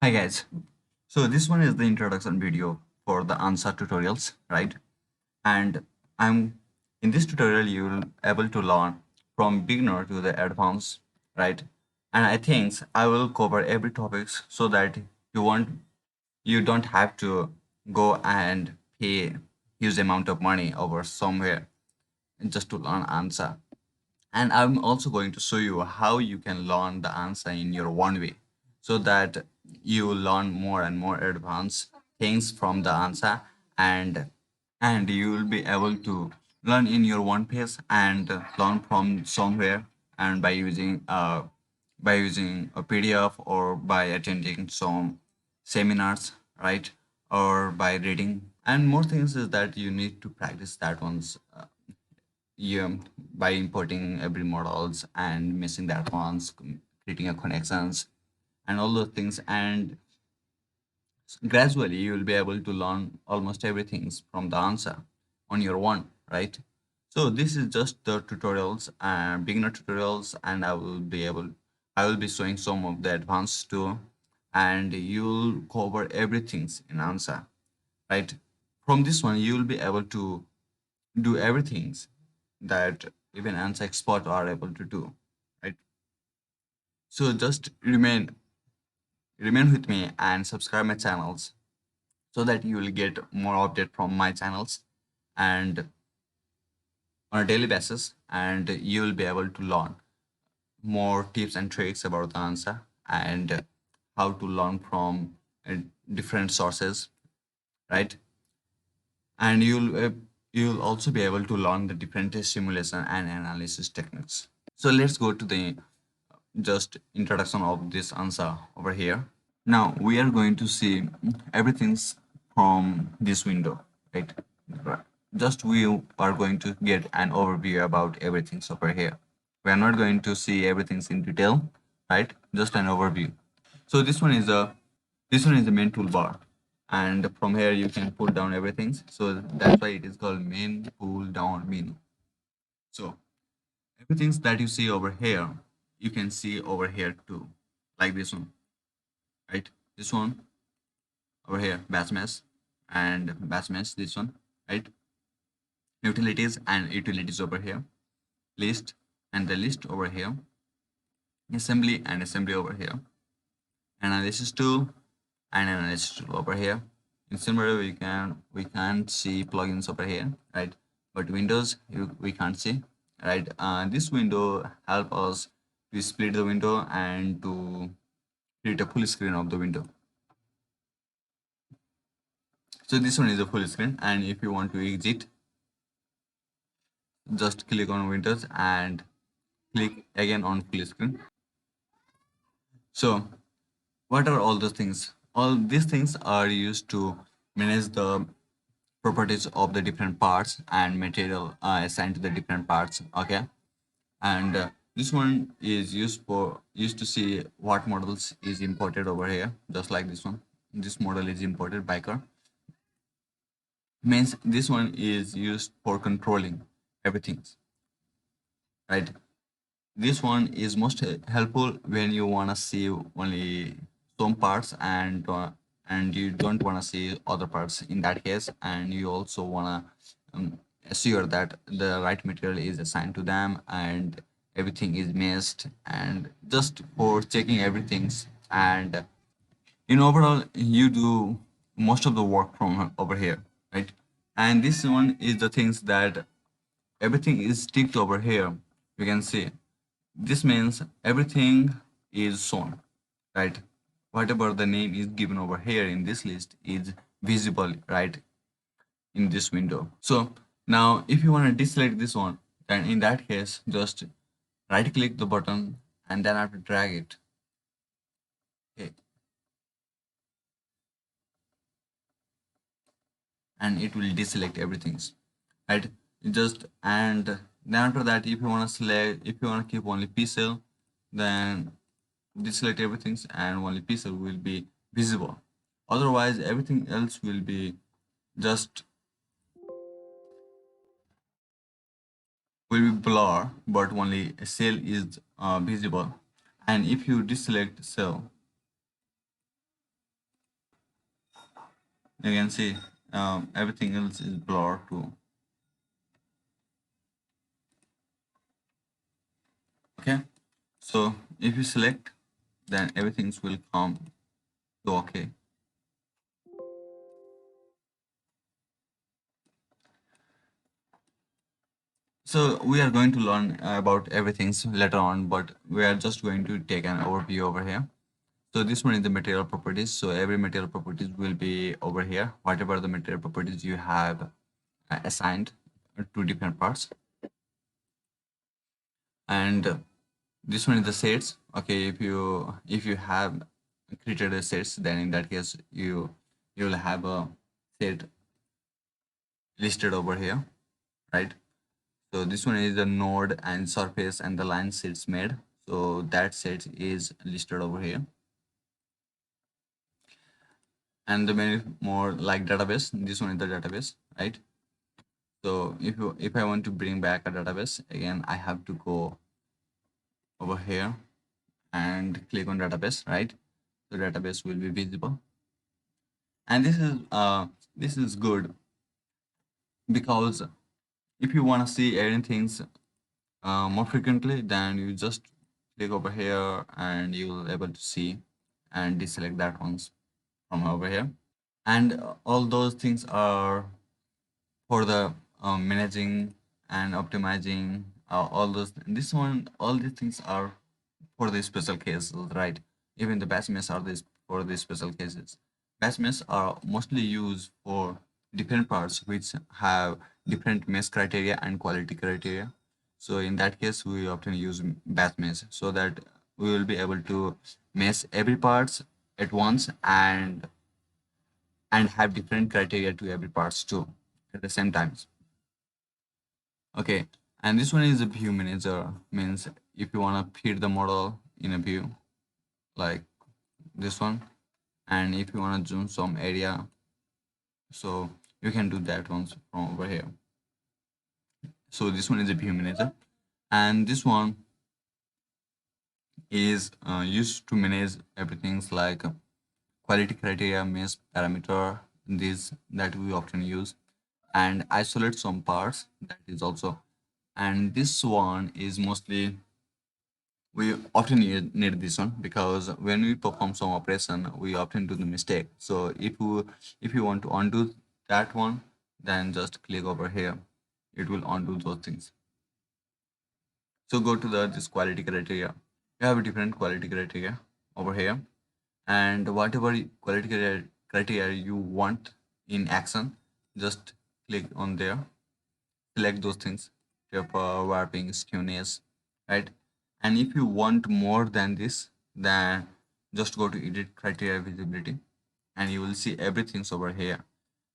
Hi guys. So this one is the introduction video for the Ansa tutorials, right? And I'm in this tutorial you will able to learn from beginner to the advanced, right? And I think I will cover every topics so that you don't have to go and pay huge amount of money over somewhere just to learn Ansa. And I'm also going to show you how you can learn the answer in your one way so that you will learn more and more advanced things from the answer and you will be able to learn in your one pace and learn from somewhere and by using a PDF or by attending some seminars, right? Or by reading. And more things is that you need to practice that ones yeah, by importing every models and missing that ones, creating a connections and all those things. And gradually you will be able to learn almost everything from the answer on your own, right? So this is just the tutorials and beginner tutorials, and I will be showing some of the advanced too, and you'll cover everything in answer, right? From this one you will be able to do everything that even Ansa expert are able to do, right? So just remain with me and subscribe my channels so that you will get more update from my channels and on a daily basis, and you will be able to learn more tips and tricks about the Ansa and how to learn from different sources, right? And you'll also be able to learn the different simulation and analysis techniques. So let's go to the just introduction of this answer over here. Now we are going to see everything's from this window, right? Right. Just we are going to get an overview about everything's over here. We are not going to see everything's in detail, right? Just an overview. So this one is the main toolbar, and from here you can pull down everything. So that's why it is called main pull down menu. So everything that you see over here, you can see over here too, like this one, right? This one over here, batch mesh and batch mesh, this one, right? Utilities and utilities over here, list and the list over here, assembly and assembly over here, analysis tool and analysis tool over here. In similar, we can see plugins over here, right? But Windows we can't see, right? This window help us to split the window and to create a full screen of the window. So this one is a full screen, and if you want to exit, just click on Windows and click again on full screen. So what are all those things? All these things are used to manage the properties of the different parts and material assigned to the different parts. Okay, and this one is used to see what models is imported over here, just like this one. This model is imported biker, means this one is used for controlling everything, right? This one is most helpful when you want to see only some parts and you don't want to see other parts in that case, and you also want to assure that the right material is assigned to them and everything is meshed, and just for checking everything. And in overall you do most of the work from over here, right? And this one is the things that everything is ticked over here, you can see. This means everything is shown, right? Whatever the name is given over here in this list is visible, right, in this window. So now if you want to deselect this one, then in that case, just right click the button and then I have to drag it. Okay. And it will deselect everything, right? Just and then after that, if you want to select, if you want to keep only pixel, then deselect everything and only pixel will be visible. Otherwise everything else will be just blur, but only a cell is visible. And if you deselect cell, You can see everything else is blurred too. Okay, so if you select, then everything will come to okay. So we are going to learn about everything later on, but we are just going to take an overview over here. So this one is the material properties. So every material properties will be over here. Whatever the material properties you have assigned to different parts. And this one is the sets. Okay, if you have created a sets, then in that case you will have a set listed over here, right? So this one is the node and surface and the line sets made. So that set is listed over here. And the many more like database. This one is the database, right? So if I want to bring back a database again, I have to go over here and click on database, right? The database will be visible. And this is good because if you want to see anything more frequently, then you just click over here and you'll able to see and deselect that ones from over here. And all those things are for the managing and optimizing all those. This one, all these things are for the special cases, right? Even the batch mesh are this for the special cases. Batch mesh are mostly used for different parts which have different mesh criteria and quality criteria. So in that case, we often use batch mesh so that we will be able to mesh every parts at once and have different criteria to every parts too at the same times. Okay, and this one is a view manager, means if you want to feed the model in a view like this one, and if you want to zoom some area, so you can do that once from over here. So this one is a view manager, and this one is used to manage everything like quality criteria, mesh parameter, these that we often use, and isolate some parts, that is also. And this one is mostly we often need this one because when we perform some operation we often do the mistake. So if you want to undo that one, then just click over here, it will undo those things. So go to the this quality criteria. You have a different quality criteria over here, and whatever quality criteria you want in action, just click on there, select those things, taper, warping, skewness, right? And if you want more than this, then just go to edit criteria visibility and you will see everything's over here,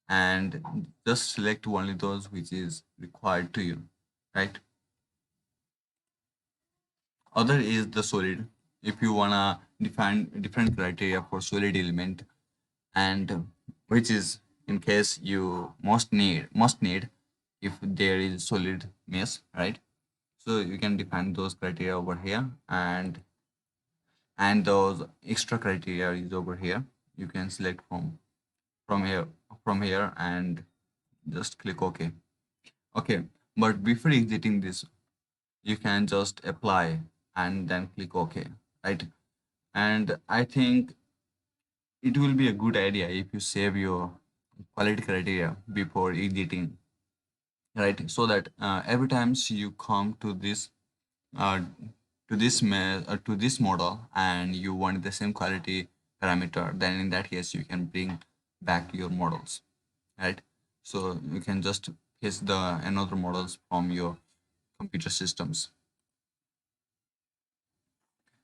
and just select only those which is required to you, right? Other is the solid. If you wanna define different criteria for solid element, and which is in case you must need if there is solid mesh, right? So you can define those criteria over here, and those extra criteria is over here. You can select from here from here and just click OK. Okay, but before exiting this, you can just apply and then click OK, right? And I think it will be a good idea if you save your quality criteria before exiting, right? So that every time you come uh, to this model and you want the same quality parameter, then in that case you can bring back your models, right? So you can just fetch the another models from your computer systems.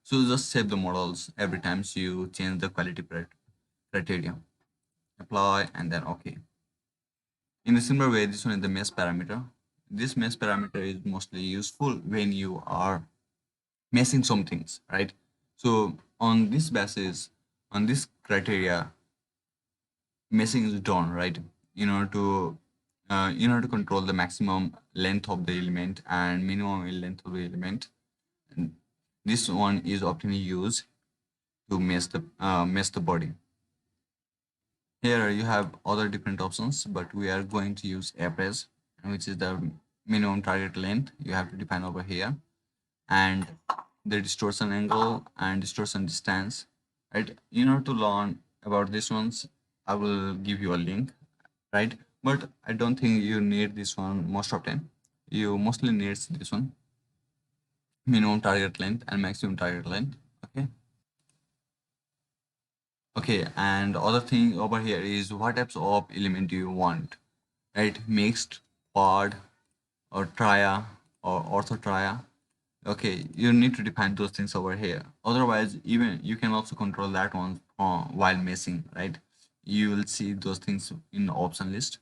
So just save the models every time you change the quality criteria, apply and then okay. In a similar way, this one is the mesh parameter. This mesh parameter is mostly useful when you are messing some things, right? So on this basis, on this criteria, messing is done, right? In order to control the maximum length of the element and minimum length of the element. And this one is often used to mesh the body. Here you have other different options, but we are going to use average, which is the minimum target length you have to define over here, and the distortion angle and distortion distance. Right? In order to learn about these ones, I will give you a link, right? But I don't think you need this one most of the time. You mostly need this one, minimum target length and maximum target length. Okay. Okay, and other thing over here is what types of element do you want, right? Mixed, pod, or tria, or orthotria. Okay, you need to define those things over here. Otherwise, even you can also control that one while meshing, right? You will see those things in the option list,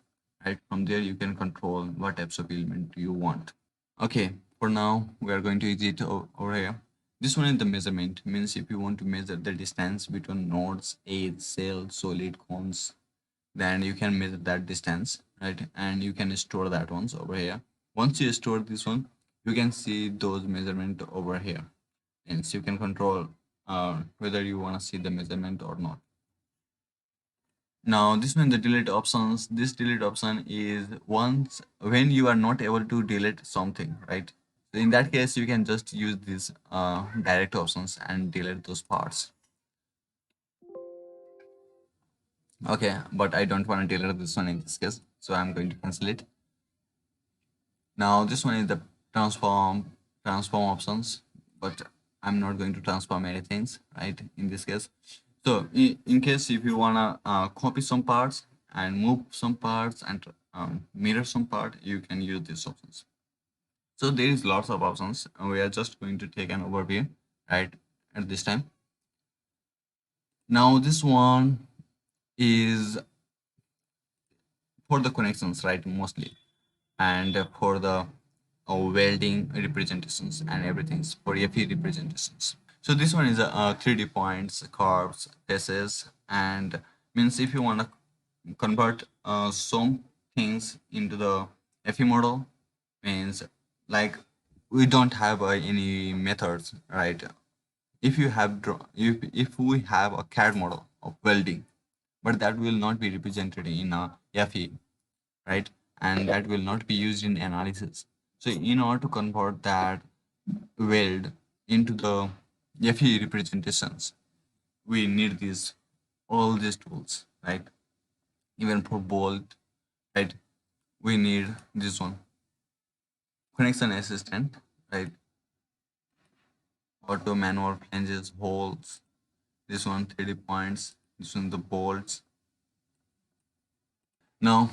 right? From there, you can control what types of element you want. Okay, for now, we are going to exit over here. This one is the measurement, means if you want to measure the distance between nodes, edge, cell, solid, cones, then you can measure that distance, right? And you can store that ones over here. Once you store this one, you can see those measurement over here. And so you can control whether you want to see the measurement or not. Now this one, the delete options, this delete option is once when you are not able to delete something, right? So in that case, you can just use these direct options and delete those parts. Okay, but I don't want to delete this one in this case, so I'm going to cancel it. Now this one is the transform options, but I'm not going to transform any things, right? In this case, so in case if you wanna copy some parts and move some parts and mirror some part, you can use these options. So there is lots of options, and we are just going to take an overview, right? At this time. Now this one is for the connections, right? Mostly, and for the welding representations and everything for FE representations. So this one is 3D points, curves, faces, and means if you want to convert some things into the FE model, means like we don't have any methods, right? If you have if we have a CAD model of welding, but that will not be represented in a FE, right? And that will not be used in analysis. So in order to convert that weld into the FE representations, we need these all these tools, right? Even for bolt, right? We need this one connection assistant, right? Auto manual flanges, holes. This one 3D points. This one the bolts. Now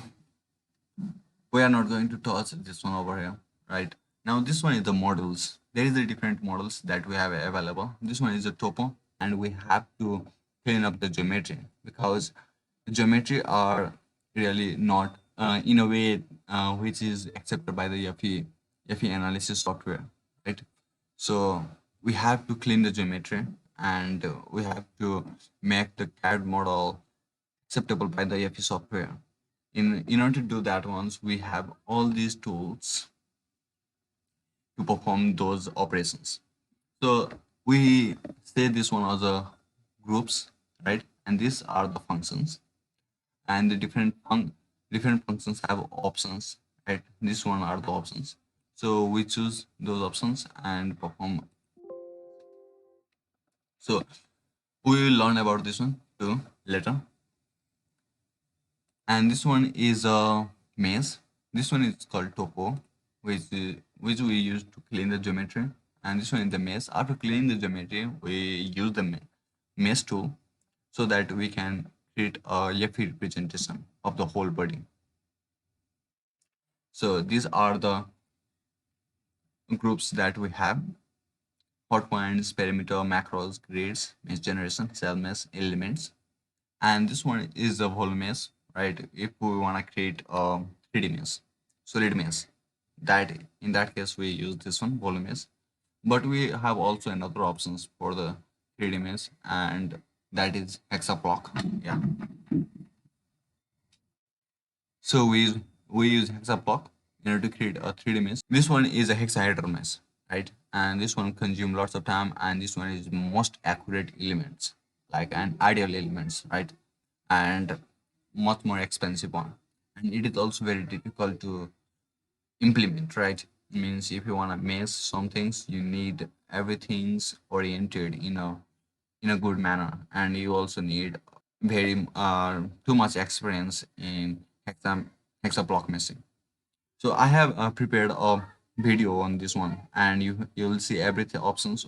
we are not going to touch this one over here, right? Now this one is the models. There is the different models that we have available. This one is a topo, and we have to clean up the geometry because geometry are really not in a way which is accepted by the FE analysis software, right? So we have to clean the geometry, and we have to make the CAD model acceptable by the FE software. In order to do that ones, we have all these tools to perform those operations. So we say this one as a groups, right? And these are the functions, and the different functions have options, right? This one are the options. So we choose those options and perform. So we will learn about this one too later. And this one is a maze. This one is called topo, which we use to clean the geometry. And this one is the maze. After cleaning the geometry, we use the maze tool so that we can create a FE representation of the whole body. So these are the groups that we have: hot points, perimeter, macros, grids, mesh generation, cell mesh, elements. And this one is the whole mesh, right? If we want to create a 3D mesh, solid mesh, that in that case we use this one, whole mesh. But we have also another options for the 3D mesh, and that is hexa block. Yeah. So we use hexa block in order to create a 3D mesh. This one is a hexahedral mesh, right? And this one consume lots of time, and this one is most accurate elements, like an ideal elements, right? And much more expensive one, and it is also very difficult to implement, right? Means if you want to mesh some things, you need everything's oriented in a good manner, and you also need very too much experience in hexa block meshing. So I have prepared a video on this one, and you'll see everything options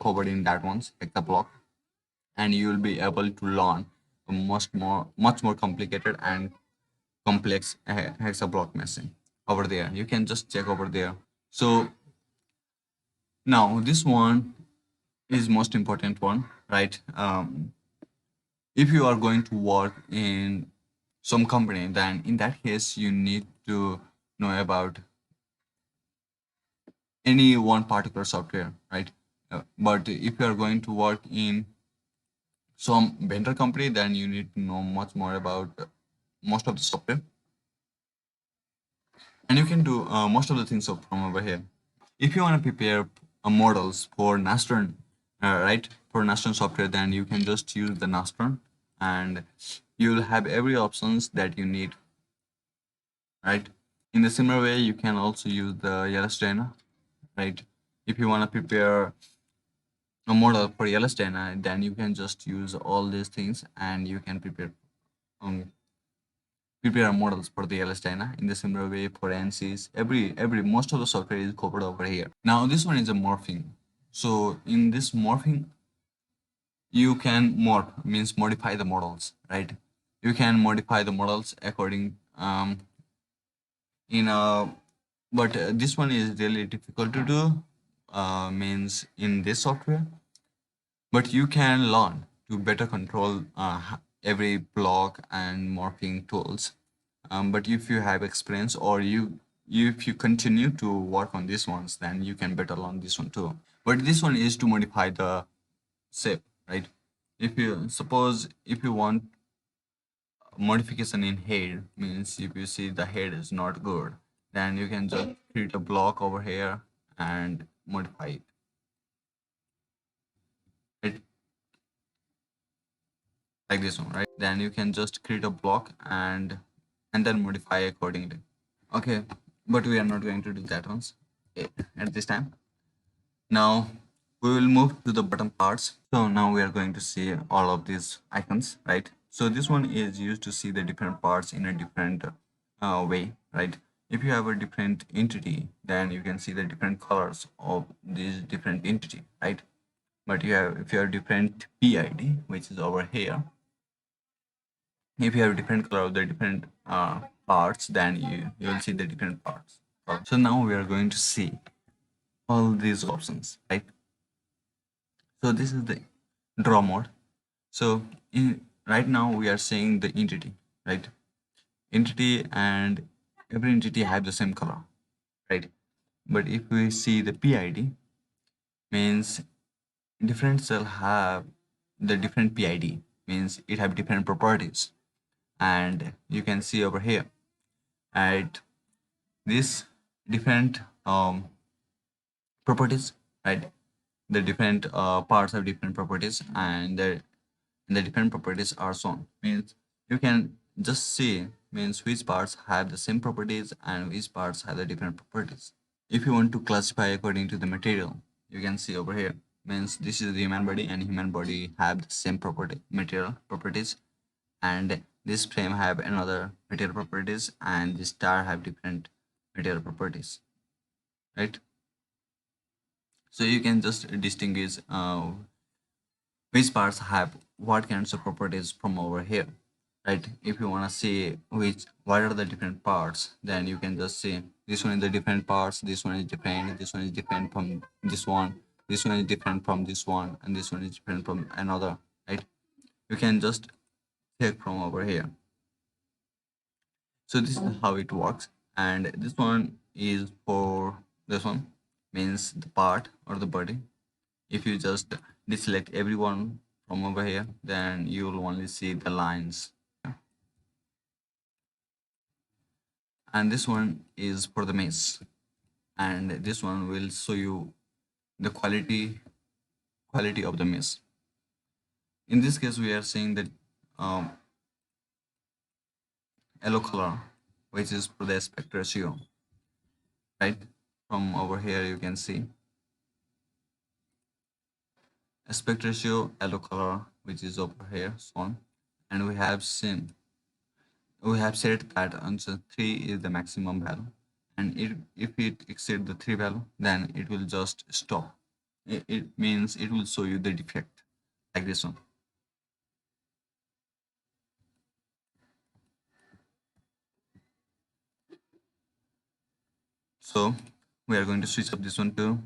covered in that one's hexa block, and you'll be able to learn a much more complicated and complex hexa block meshing over there. You can just check over there. So now this one is most important one, right? If you are going to work in some company, then in that case you need to know about any one particular software, right? But if you are going to work in some vendor company, then you need to know much more about most of the software, and you can do most of the things from over here. If you want to prepare models for Nastran, right, for Nastran software, then you can just use the Nastran, and you'll have every options that you need, right? In the similar way, you can also use the Ls-dyna, right? If you want to prepare a model for Ls-dyna, then you can just use all these things, and you can um, prepare models for the Ls-dyna. In the similar way for ANSYS, every most of the software is covered over here. Now this one is a morphing. So in this morphing, you can morph, means modify the models, right? You can modify the models according in a but this one is really difficult to do, means in this software, but you can learn to better control every block and morphing tools. But if you have experience, or if you continue to work on these ones, then you can better learn this one too. But this one is to modify the shape, right? If you suppose, if you want modification in head, means if you see the head is not good, then you can just create a block over here and modify it, right? Like this one, right? Then you can just create a block and then modify accordingly. Okay, but we are not going to do that once at this time. Now we will move to the bottom parts. So now we are going to see all of these icons, right? So this one is used to see the different parts in a different way, right? If you have a different entity, then you can see the different colors of this different entity, right? But if you have different PID, which is over here, if you have different color of the different parts, then you will see the different parts. So now we are going to see all these options, right? So this is the draw mode. So in right now we are seeing the entity, right? Entity, and every entity have the same color, right? But if we see the PID, means different cell have the different PID, means it have different properties, and you can see over here at this different properties, right? The different parts have different properties, and the different properties are shown, means you can just see, means which parts have the same properties and which parts have the different properties. If you want to classify according to the material, you can see over here, means this is the human body, and human body have the same material properties, and this frame have another material properties, and this star have different material properties, right? So you can just distinguish which parts have what kinds of properties from over here, right? If you want to see what are the different parts, then you can just see this one is the different parts, this one is different, this one is different from this one is different from this one, and this one is different from another, right? You can just take from over here. So this is how it works, and this one is for this one, means the part or the body. If you just deselect everyone from over here, then you will only see the lines. And this one is for the mesh, and this one will show you the quality of the mesh. In this case, we are saying that um, yellow color, which is for the aspect ratio, right? From over here you can see aspect ratio yellow color, which is over here shown, and we have said that answer 3 is the maximum value, and if it exceeds the 3 value, then it will just stop. It means it will show you the defect like this one. So we are going to switch up this one too,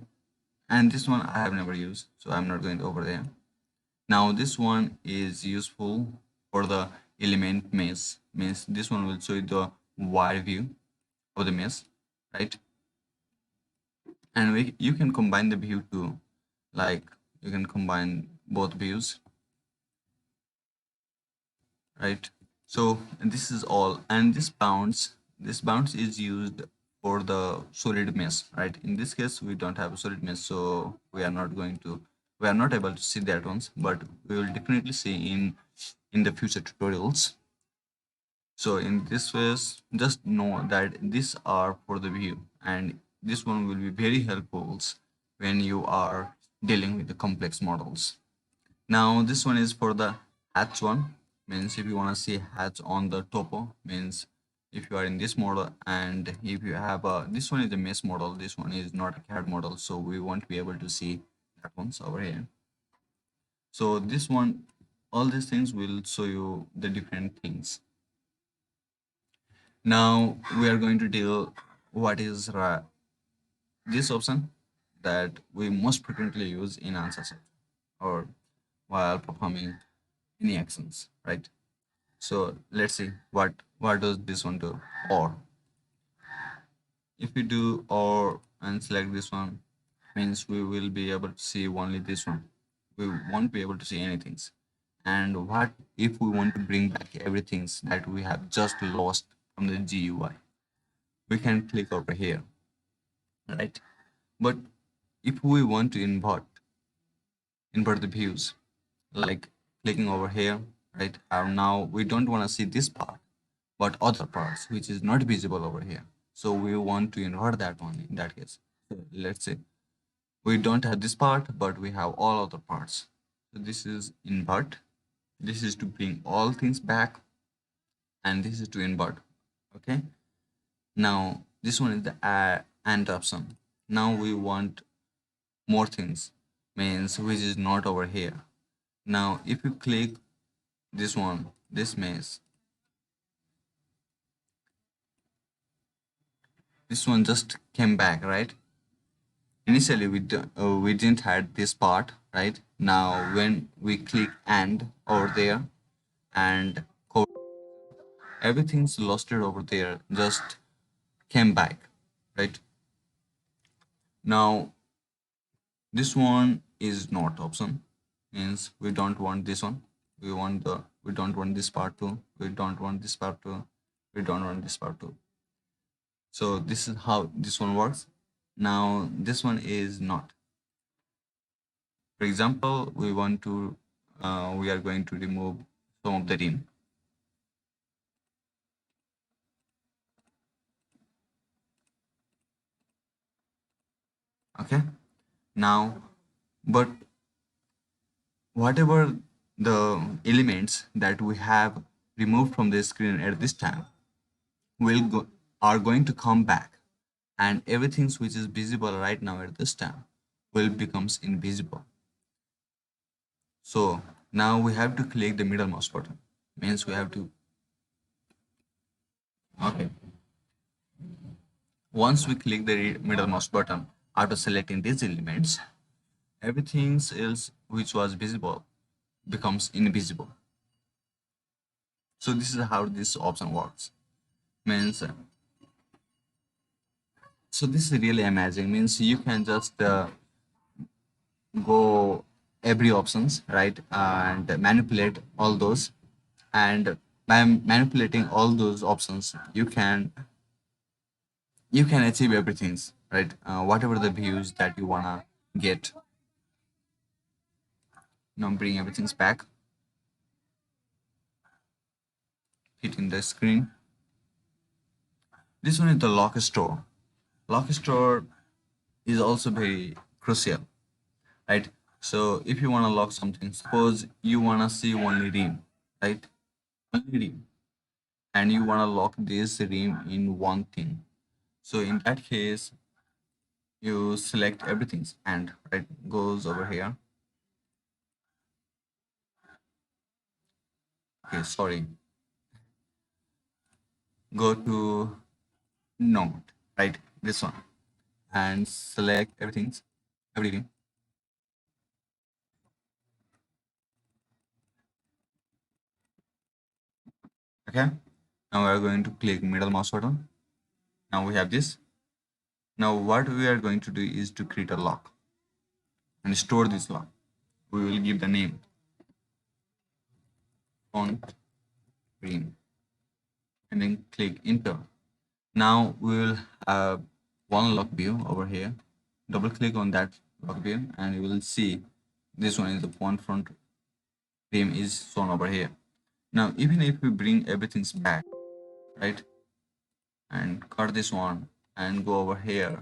and this one I have never used, so I'm not going to over there. Now this one is useful for the element mesh, means this one will show you the wide view of the mesh, right? And you can combine the view too, like you can combine both views, right? So this is all, and this bounce is used for the solid mesh, right? In this case we don't have a solid mesh, so we are not able to see that ones, but we will definitely see in the future tutorials. So in this ways, just know that these are for the view, and this one will be very helpful when you are dealing with the complex models. Now this one is for the hatch one, means if you want to see hatch on the topo, means if you are in this model, and if you have a, this one is a mesh model, this one is not a CAD model, so we won't be able to see that ones over here. So this one, all these things will show you the different things. Now we are going to deal what is this option that we most frequently use in Ansa set or while performing any actions, right? So let's see what does this one do. Or if we do or and select this one, means we will be able to see only this one. We won't be able to see anything. And what if we want to bring back everything that we have just lost from the GUI? We can click over here, right? But if we want to invert the views, like clicking over here, right? And now we don't want to see this part, but other parts which is not visible over here. So we want to invert that one in that case. So let's say we don't have this part, but we have all other parts. So this is invert. This is to bring all things back, and this is to invert. Okay. Now this one is the and option. Now we want more things, means which is not over here. Now if you click this one, this mesh, this one just came back, right? Initially we didn't had this part, right? Now when we click and over there and everything's lost it over there, just came back, right? Now this one is not option, means we don't want this one. We don't want this part too. We don't want this part too. We don't want this part too. So this is how this one works. Now this one is not. For example, we are going to remove some of the rim. Okay. Now, but whatever the elements that we have removed from the screen at this time will go are going to come back, and everything which is visible right now at this time will becomes invisible. So now we have to click the middle mouse button, means we have to, okay, once we click the middle mouse button after selecting these elements, everything else which was visible becomes invisible. So this is how this option works, means so this is really amazing, means you can just go every options, right, and manipulate all those, and by manipulating all those options you can achieve everything, right, whatever the views that you wanna get. Now bring everything's back, hitting the screen. This one is the lock store. Lock store is also very crucial, right? So if you want to lock something, suppose you want to see only rim, right? Only rim, and you want to lock this rim in one thing. So in that case, you select everything and right goes over here. Okay, sorry. Go to node, right? This one, and select everything. Okay. Now we are going to click middle mouse button. Now we have this. Now what we are going to do is to create a lock and store this lock. We will give the name font green and then click enter. Now we will have one lock view over here. Double click on that lock view and you will see this one is the font front theme is shown over here. Now even if we bring everything back, right, and cut this one and go over here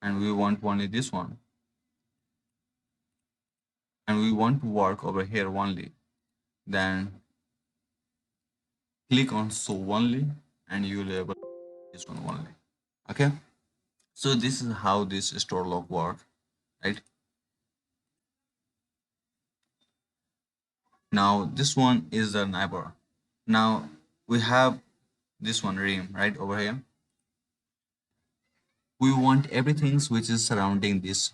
and we want only this one and we want to work over here only, then click on show only and you will be able to this one only. Okay, so this is how this store lock work, right? Now this one is the neighbor. Now we have this one rim right over here. We want everything which is surrounding this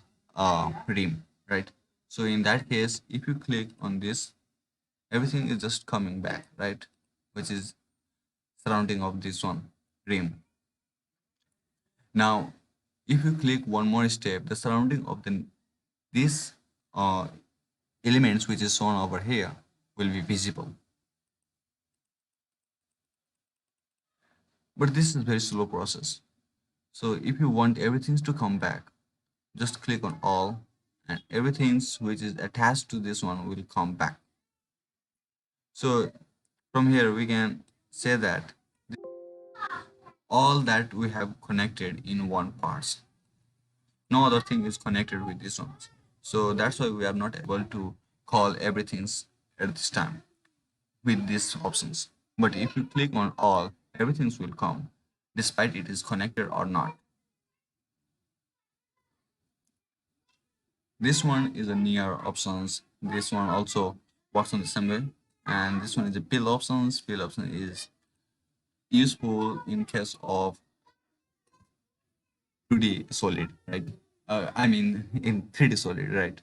rim, right? So in that case, if you click on this, everything is just coming back, right? Which is surrounding of this one rim. Now if you click one more step, the surrounding of the these uh, elements which is shown over here will be visible. But this is very slow process. So if you want everything to come back, just click on all and everything which is attached to this one will come back. So from here we can say that all that we have connected in one parts. No other thing is connected with this one. So that's why we are not able to call everything at this time with these options. But if you click on all, everything will come despite it is connected or not. This one is a near options. This one also works on the same way. And this one is a pill options. Pill option is useful in case of 2D solid, right? I mean in 3D solid, right?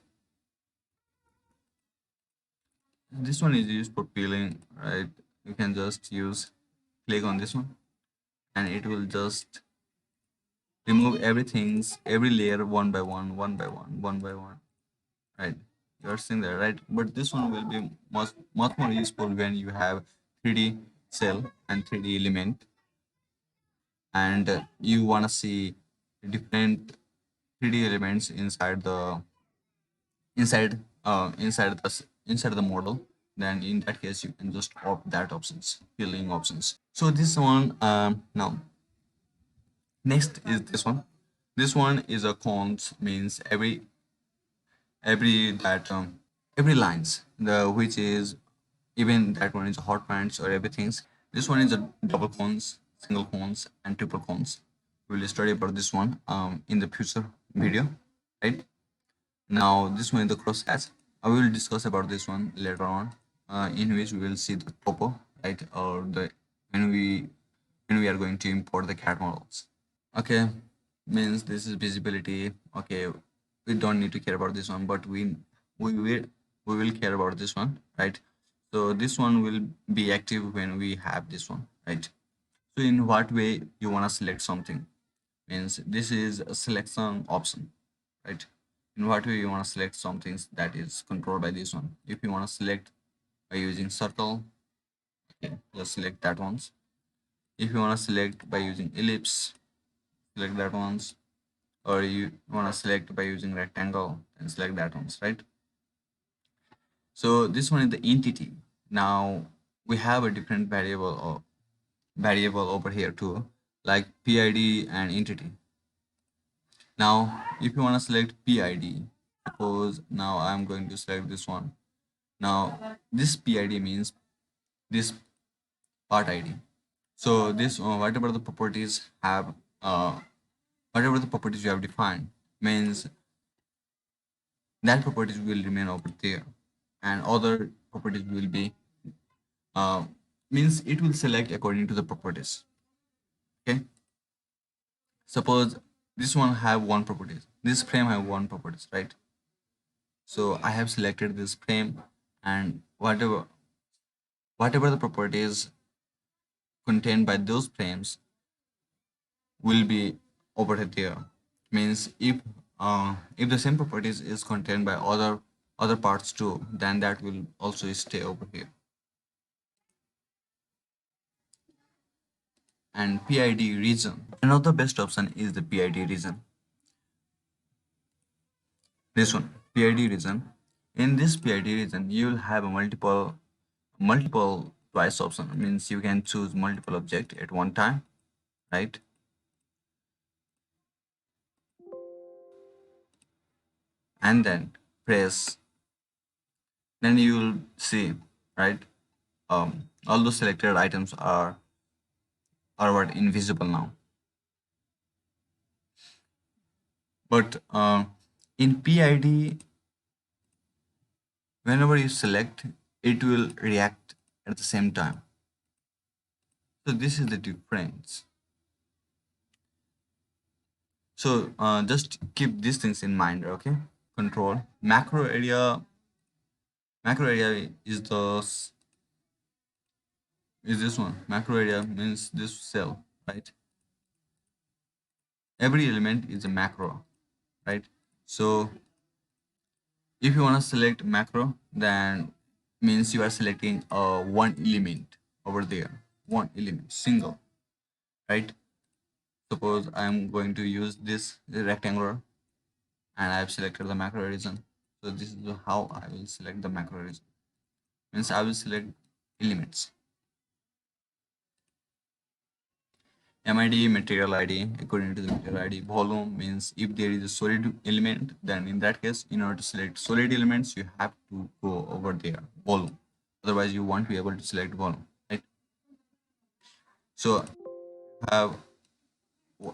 This one is used for peeling, right? You can just use click on this one and it will just remove everything's every layer one by one, one by one, one by one, right? You are seeing that, right? But this one will be much more useful when you have 3D cell and 3D element and you want to see different 3D elements inside the inside the model. Then in that case you can just opt that options, peeling options. So this one now next is this one. This one is a cons, means every that every lines the which is even that one is hot points or everything. This one is a double cons, single cons and triple cons. We will study about this one in the future video, right? Now this one is the cross hatch. I will discuss about this one later on, in which we will see the topo, right? Or the when we are going to import the CAD models. Okay, means this is visibility. Okay, we don't need to care about this one, but we will we will care about this one, right? So this one will be active when we have this one, right? So in what way you want to select something? Means this is a selection option, right? In what way you want to select something that is controlled by this one? If you want to select by using circle, okay, just select that ones. If you want to select by using ellipse, select that ones. Or you want to select by using rectangle and select that ones, right? So this one is the entity. Now we have a different variable variable over here too, like PID and entity. Now, if you want to select PID, suppose now I'm going to select this one. Now, this PID means this part ID. So this whatever the properties you have defined means that properties will remain over there, and other properties will be uh, means it will select according to the properties. Okay, suppose this one have one properties, this frame have one properties, right? So I have selected this frame, and whatever the properties contained by those frames will be over there. Means if the same properties is contained by other parts too, then that will also stay over here. And PID region, another best option is the PID region. This one, PID region. In this PID region, you will have a multiple twice option. Means you can choose multiple object at one time, right? And then press, then you will see, right? All those selected items are what invisible now. But in PID, whenever you select, it will react at the same time. So this is the difference. So just keep these things in mind, okay? Control macro area. Macro area is this one. Macro area means this cell, right? Every element is a macro, right? So if you want to select macro, then means you are selecting one element over there, one element, single, right? Suppose I'm going to use this rectangular, and I've selected the macro region. So this is how I will select the macro region. Means I will select elements. MID, material ID, according to the material ID. Volume means if there is a solid element, then in that case, in order to select solid elements, you have to go over there, volume. Otherwise, you won't be able to select volume, right? So have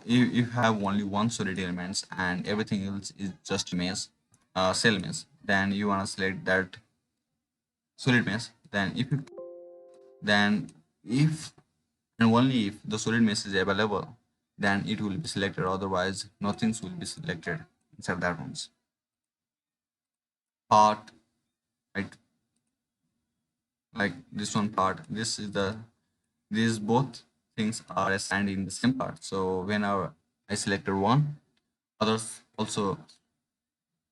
if you have only one solid elements and everything else is just mesh, cell mesh, then you want to select that solid mesh. Then if and only if the solid mesh is available, then it will be selected. Otherwise, nothing will be selected inside that ones. Part, right? Like this one part. These both things are assigned in the same part. So whenever I selected one, others also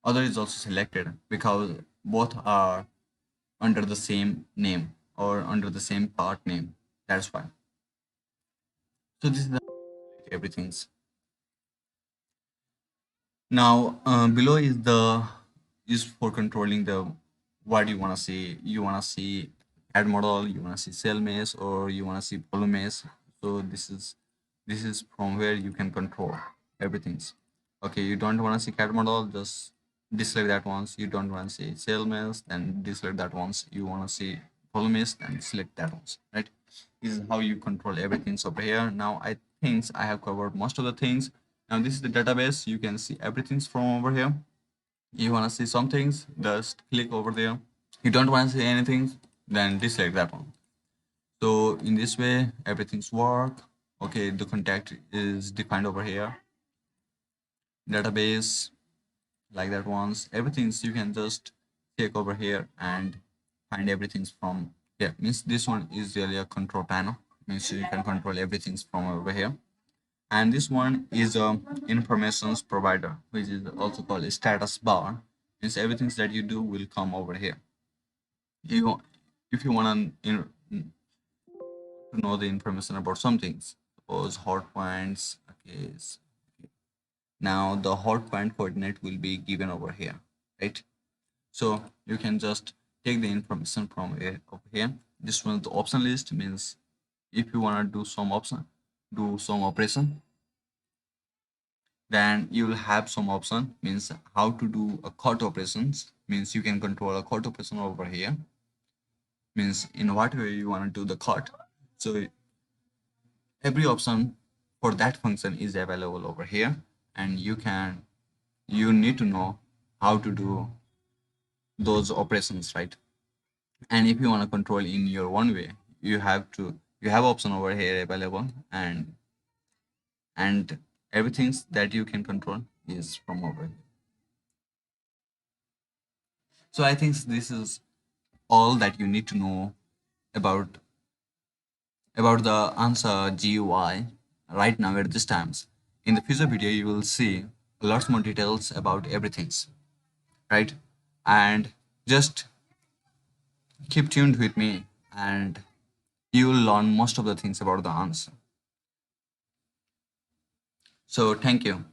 other is also selected because both are under the same name or under the same part name. That's why. So this is the everything's. Now below is for controlling the what you want to see. You want to see add model, you want to see cell mesh, or you want to see volume mesh. So this is from where you can control everything's. Okay, you don't want to see CAD model, just deselect that once. You don't want to see cell mesh, then deselect that once. You want to see volume mesh, then select that once, right? This is how you control everything over here. Now I think I have covered most of the things. Now this is the database. You can see everything's from over here. You want to see some things, just click over there. You don't want to see anything, then deselect that one. So in this way, everything's work. Okay, the contact is defined over here. Database, like that ones. Everything's you can just take over here and find everything's from here. Means this one is really a control panel. Means you can control everything's from over here. And this one is a informations provider, which is also called a status bar. Means everything that you do will come over here. You, if you want to know the information about some things, suppose hot points. Okay, now the hot point coordinate will be given over here, right? So you can just take the information from over here. This one, the option list means if you want to do some operation, then you will have some option, means how to do a cut operations, means you can control a cut operation over here, means in what way you want to do the cut. So every option for that function is available over here, and you need to know how to do those operations, right? And if you want to control in your one way, you have option over here available, and everything that you can control is from over here. So I think this is all that you need to know about the Ansa GUI right now at this times. In the future video, you will see lots more details about everything, right? And just keep tuned with me, and you will learn most of the things about the Ansa. So thank you.